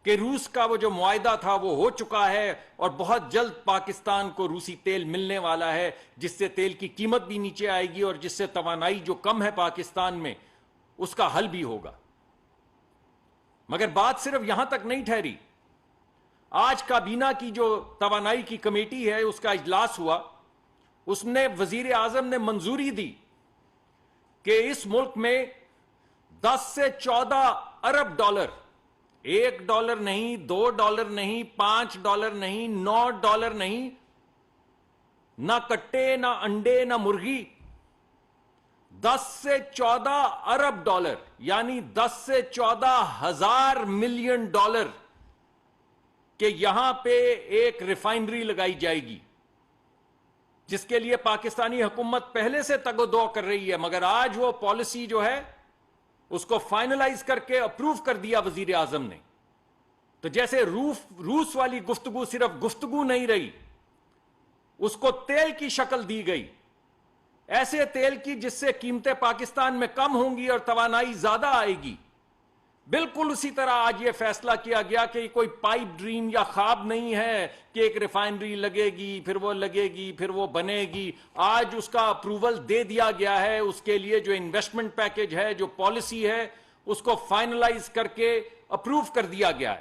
کہ روس کا وہ جو معاہدہ تھا وہ ہو چکا ہے اور بہت جلد پاکستان کو روسی تیل ملنے والا ہے، جس سے تیل کی قیمت بھی نیچے آئے گی اور جس سے توانائی جو کم ہے پاکستان میں اس کا حل بھی ہوگا۔ مگر بات صرف یہاں تک نہیں ٹھہری۔ آج کابینہ کی جو توانائی کی کمیٹی ہے اس کا اجلاس ہوا، اس نے وزیر اعظم نے منظوری دی کہ اس ملک میں 10 سے 14 ارب ڈالر، $1 نہیں، $2 نہیں، $5 نہیں، $9 نہیں، نہ کٹے نہ انڈے نہ مرغی، 10 سے 14 ارب ڈالر یعنی 10 سے 14,000 ملین ڈالر کہ یہاں پہ ایک ریفائنری لگائی جائے گی، جس کے لیے پاکستانی حکومت پہلے سے تگ و دو کر رہی ہے، مگر آج وہ پالیسی جو ہے اس کو فائنلائز کر کے اپروو کر دیا وزیر اعظم نے۔ تو جیسے روس والی گفتگو صرف گفتگو نہیں رہی، اس کو تیل کی شکل دی گئی، ایسے تیل کی جس سے قیمتیں پاکستان میں کم ہوں گی اور توانائی زیادہ آئے گی۔ بالکل اسی طرح آج یہ فیصلہ کیا گیا کہ کوئی پائپ ڈریم یا خواب نہیں ہے کہ ایک ریفائنری لگے گی، پھر وہ لگے گی، پھر وہ بنے گی۔ آج اس کا اپروول دے دیا گیا ہے، اس کے لیے جو انویسٹمنٹ پیکج ہے، جو پالیسی ہے، اس کو فائنلائز کر کے اپروو کر دیا گیا ہے۔